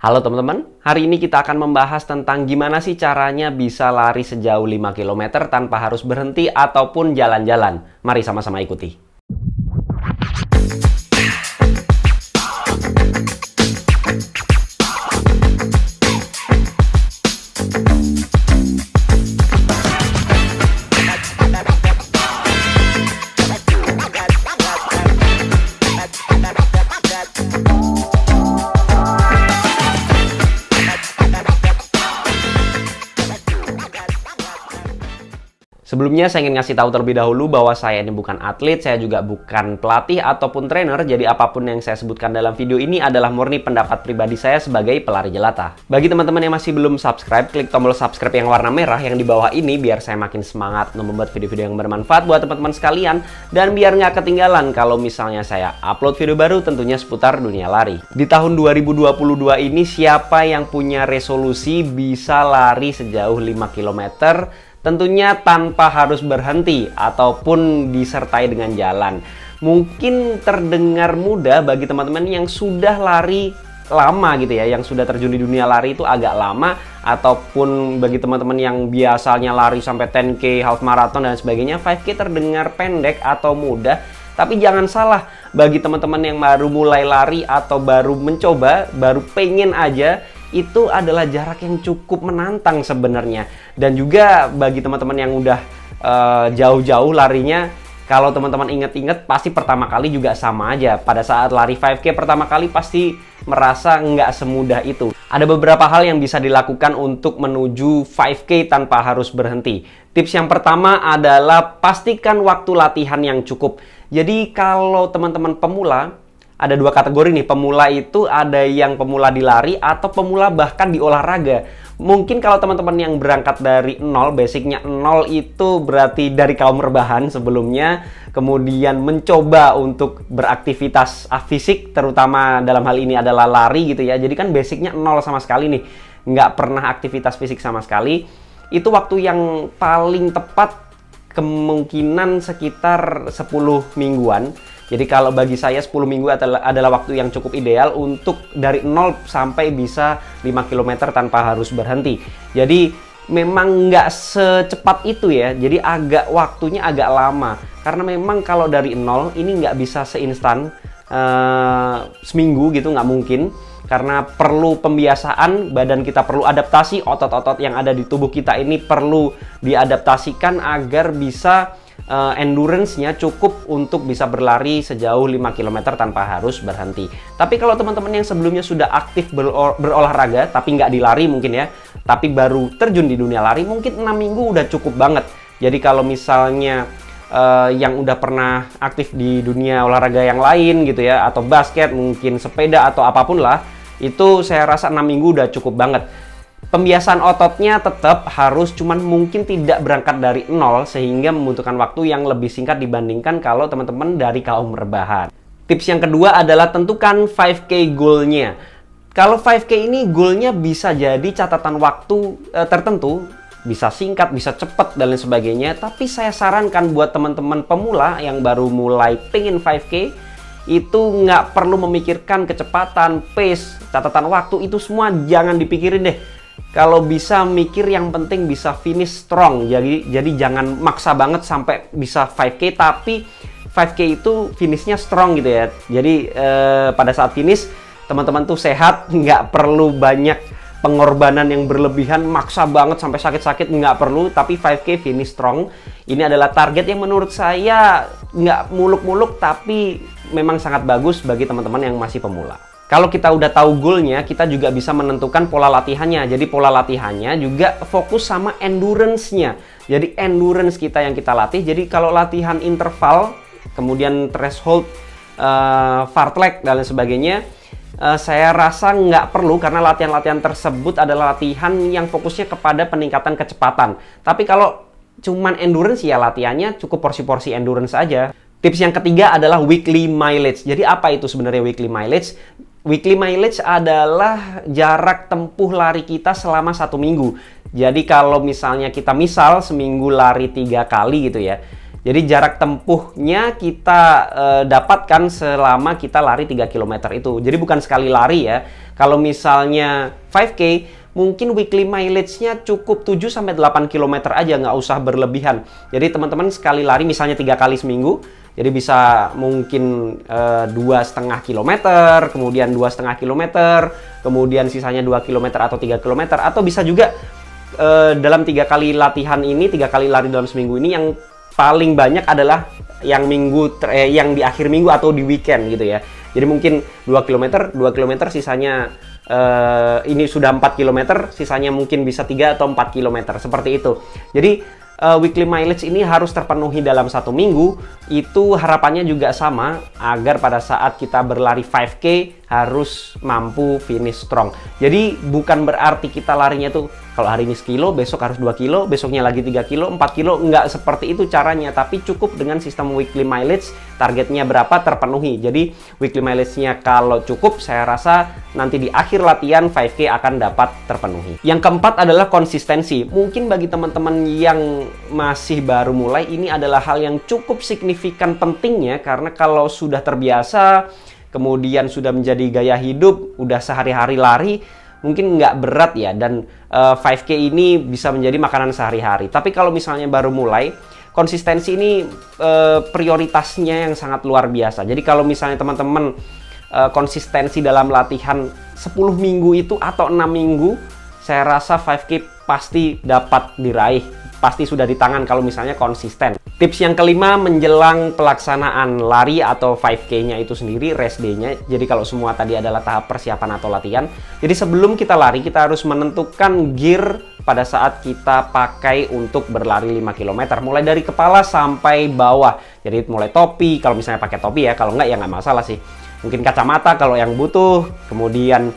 Halo teman-teman, hari ini kita akan membahas tentang gimana sih caranya bisa lari sejauh 5 km tanpa harus berhenti ataupun jalan-jalan. Mari sama-sama ikuti. Sebelumnya saya ingin ngasih tahu terlebih dahulu bahwa saya ini bukan atlet, saya juga bukan pelatih ataupun trainer, jadi apapun yang saya sebutkan dalam video ini adalah murni pendapat pribadi saya sebagai pelari jelata. Bagi teman-teman yang masih belum subscribe, klik tombol subscribe yang warna merah yang di bawah ini biar saya makin semangat membuat video-video yang bermanfaat buat teman-teman sekalian, dan biar nggak ketinggalan kalau misalnya saya upload video baru tentunya seputar dunia lari. Di tahun 2022 ini siapa yang punya resolusi bisa lari sejauh 5 km? Tentunya tanpa harus berhenti ataupun disertai dengan jalan. Mungkin terdengar mudah bagi teman-teman yang sudah lari lama gitu ya, yang sudah terjun di dunia lari itu agak lama, ataupun bagi teman-teman yang biasanya lari sampai 10K, half marathon dan sebagainya, 5K terdengar pendek atau mudah. Tapi jangan salah, bagi teman-teman yang baru mulai lari atau baru mencoba, baru pengen aja, itu adalah jarak yang cukup menantang sebenarnya. Dan juga bagi teman-teman yang udah jauh-jauh larinya, kalau teman-teman inget-inget pasti pertama kali juga sama aja. Pada saat lari 5K pertama kali pasti merasa nggak semudah itu. Ada beberapa hal yang bisa dilakukan untuk menuju 5K tanpa harus berhenti. Tips yang pertama adalah pastikan waktu latihan yang cukup. Jadi kalau teman-teman pemula, ada dua kategori nih, pemula itu ada yang pemula di lari atau pemula bahkan di olahraga. Mungkin kalau teman-teman yang berangkat dari nol, basicnya nol itu berarti dari kaum rebahan sebelumnya, kemudian mencoba untuk beraktivitas fisik, terutama dalam hal ini adalah lari gitu ya. Jadi kan basicnya nol sama sekali nih, nggak pernah aktivitas fisik sama sekali. Itu waktu yang paling tepat kemungkinan sekitar 10 mingguan. Jadi kalau bagi saya 10 minggu adalah waktu yang cukup ideal untuk dari 0 sampai bisa 5 km tanpa harus berhenti. Jadi memang nggak secepat itu ya, jadi waktunya agak lama. Karena memang kalau dari 0 ini nggak bisa seinstan seminggu gitu, nggak mungkin. Karena perlu pembiasaan, badan kita perlu adaptasi, otot-otot yang ada di tubuh kita ini perlu diadaptasikan agar bisa endurance-nya cukup untuk bisa berlari sejauh 5 km tanpa harus berhenti. Tapi kalau teman-teman yang sebelumnya sudah aktif berolahraga, tapi nggak di lari mungkin ya, tapi baru terjun di dunia lari, mungkin 6 minggu udah cukup banget. Jadi kalau misalnya yang udah pernah aktif di dunia olahraga yang lain gitu ya, atau basket, mungkin sepeda atau apapun lah, itu saya rasa 6 minggu udah cukup banget. Pembiasaan ototnya tetap harus, cuman mungkin tidak berangkat dari nol sehingga membutuhkan waktu yang lebih singkat dibandingkan kalau teman-teman dari kaum rebahan. Tips yang kedua adalah tentukan 5K goal-nya. Kalau 5K ini goal-nya bisa jadi catatan waktu tertentu, bisa singkat, bisa cepat dan lain sebagainya. Tapi saya sarankan buat teman-teman pemula yang baru mulai pengen 5K, itu nggak perlu memikirkan kecepatan, pace, catatan waktu, itu semua jangan dipikirin deh. Kalau bisa mikir yang penting bisa finish strong. Jadi jangan maksa banget sampai bisa 5K, tapi 5K itu finishnya strong gitu ya. Jadi pada saat finish teman-teman tuh sehat, nggak perlu banyak pengorbanan yang berlebihan, maksa banget sampai sakit-sakit, nggak perlu. Tapi 5K finish strong. Ini adalah target yang menurut saya nggak muluk-muluk, tapi memang sangat bagus bagi teman-teman yang masih pemula. Kalau kita udah tahu goalnya, kita juga bisa menentukan pola latihannya. Jadi pola latihannya juga fokus sama endurance-nya. Jadi endurance kita yang kita latih. Jadi kalau latihan interval, kemudian threshold, fartlek dan lain sebagainya, saya rasa nggak perlu karena latihan-latihan tersebut adalah latihan yang fokusnya kepada peningkatan kecepatan. Tapi kalau cuman endurance ya latihannya cukup porsi-porsi endurance aja. Tips yang ketiga adalah weekly mileage. Jadi apa itu sebenarnya weekly mileage? Weekly mileage adalah jarak tempuh lari kita selama 1 minggu. Jadi kalau misalnya kita seminggu lari 3 kali gitu ya. Jadi jarak tempuhnya kita dapatkan selama kita lari 3 km itu. Jadi bukan sekali lari ya. Kalau misalnya 5K, mungkin weekly mileage-nya cukup 7-8 km aja, nggak usah berlebihan. Jadi teman-teman sekali lari misalnya 3 kali seminggu, jadi bisa mungkin 2,5 km, kemudian 2,5 km, kemudian sisanya 2 km atau 3 km, atau bisa juga dalam 3 kali latihan ini, 3 kali lari dalam seminggu ini, yang paling banyak adalah yang yang di akhir minggu atau di weekend gitu ya. Jadi mungkin 2 km, sisanya ini sudah 4 km, sisanya mungkin bisa 3 atau 4 km, seperti itu. Jadi weekly mileage ini harus terpenuhi dalam 1 minggu. Itu harapannya juga sama, agar pada saat kita berlari 5K harus mampu finish strong. Jadi bukan berarti kita larinya tuh kalau hari ini sekilo, besok harus 2 kilo, besoknya lagi 3 kilo, 4 kilo, nggak seperti itu caranya. Tapi cukup dengan sistem weekly mileage, targetnya berapa terpenuhi. Jadi weekly mileage-nya kalau cukup, saya rasa nanti di akhir latihan 5K akan dapat terpenuhi. Yang keempat adalah konsistensi. Mungkin bagi teman-teman yang masih baru mulai, ini adalah hal yang cukup signifikan pentingnya, karena kalau sudah terbiasa, kemudian sudah menjadi gaya hidup, udah sehari-hari lari, mungkin nggak berat ya, dan 5K ini bisa menjadi makanan sehari-hari. Tapi kalau misalnya baru mulai, konsistensi ini prioritasnya yang sangat luar biasa. Jadi kalau misalnya teman-teman konsistensi dalam latihan 10 minggu itu atau 6 minggu, saya rasa 5K pasti dapat diraih, pasti sudah di tangan kalau misalnya konsisten. Tips yang kelima, menjelang pelaksanaan lari atau 5K-nya itu sendiri, rest day-nya. Jadi kalau semua tadi adalah tahap persiapan atau latihan. Jadi sebelum kita lari, kita harus menentukan gear pada saat kita pakai untuk berlari 5 km. Mulai dari kepala sampai bawah. Jadi mulai topi, kalau misalnya pakai topi ya. Kalau nggak ya nggak masalah sih. Mungkin kacamata kalau yang butuh. Kemudian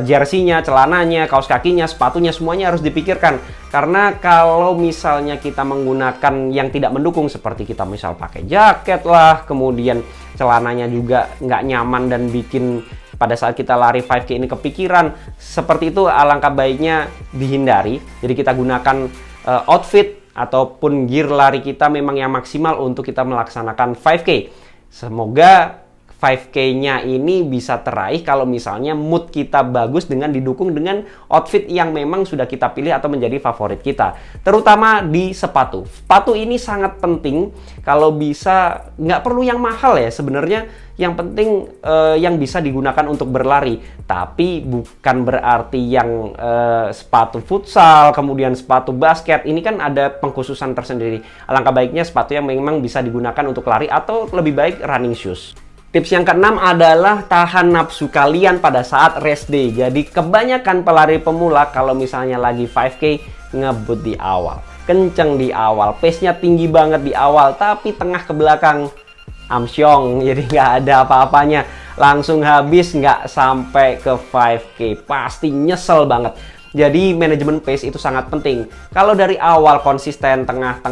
jersey-nya, celananya, kaos kakinya, sepatunya, semuanya harus dipikirkan. Karena kalau misalnya kita menggunakan yang tidak mendukung, seperti kita misal pakai jaket lah, kemudian celananya juga nggak nyaman dan bikin pada saat kita lari 5K ini kepikiran, seperti itu alangkah baiknya dihindari. Jadi kita gunakan outfit ataupun gear lari kita memang yang maksimal untuk kita melaksanakan 5K. Semoga 5K-nya ini bisa teraih kalau misalnya mood kita bagus dengan didukung dengan outfit yang memang sudah kita pilih atau menjadi favorit kita. Terutama di sepatu. Sepatu ini sangat penting, kalau bisa nggak perlu yang mahal ya sebenarnya. Yang penting yang bisa digunakan untuk berlari. Tapi bukan berarti yang sepatu futsal, kemudian sepatu basket. Ini kan ada pengkhususan tersendiri. Alangkah baiknya sepatu yang memang bisa digunakan untuk lari atau lebih baik running shoes. Tips yang keenam adalah tahan nafsu kalian pada saat rest day. Jadi kebanyakan pelari pemula kalau misalnya lagi 5K ngebut di awal, kenceng di awal, pace-nya tinggi banget di awal, tapi tengah ke belakang amsyong, jadi nggak ada apa-apanya, langsung habis, nggak sampai ke 5K, pasti nyesel banget. Jadi manajemen pace itu sangat penting. Kalau dari awal konsisten, tengah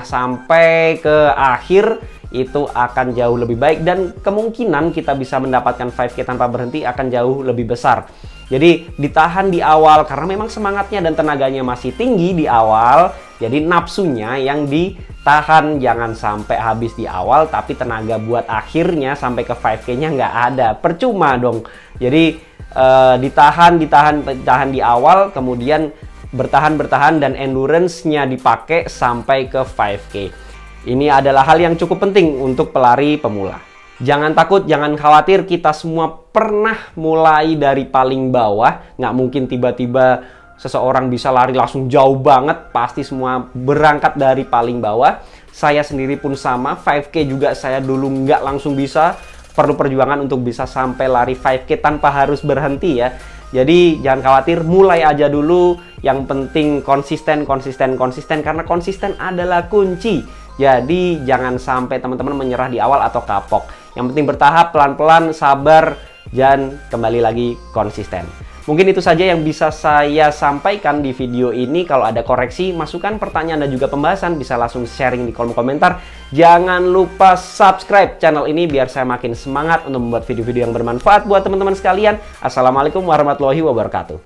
sampai ke akhir, itu akan jauh lebih baik dan kemungkinan kita bisa mendapatkan 5K tanpa berhenti akan jauh lebih besar. Jadi ditahan di awal karena memang semangatnya dan tenaganya masih tinggi di awal. Jadi nafsunya yang ditahan, jangan sampai habis di awal tapi tenaga buat akhirnya sampai ke 5K-nya nggak ada. Percuma dong. Jadi ditahan di awal, kemudian bertahan dan endurance-nya dipakai sampai ke 5K. Ini adalah hal yang cukup penting untuk pelari pemula. Jangan takut, jangan khawatir, kita semua pernah mulai dari paling bawah. Nggak mungkin tiba-tiba seseorang bisa lari langsung jauh banget, pasti semua berangkat dari paling bawah. Saya sendiri pun sama, 5K juga saya dulu nggak langsung bisa. Perlu perjuangan untuk bisa sampai lari 5K tanpa harus berhenti ya. Jadi jangan khawatir, mulai aja dulu. Yang penting konsisten, karena konsisten adalah kunci. Jadi jangan sampai teman-teman menyerah di awal atau kapok. Yang penting bertahap, pelan-pelan, sabar, dan kembali lagi konsisten. Mungkin itu saja yang bisa saya sampaikan di video ini. Kalau ada koreksi, masukan, pertanyaan, dan juga pembahasan, bisa langsung sharing di kolom komentar. Jangan lupa subscribe channel ini biar saya makin semangat untuk membuat video-video yang bermanfaat buat teman-teman sekalian. Assalamualaikum warahmatullahi wabarakatuh.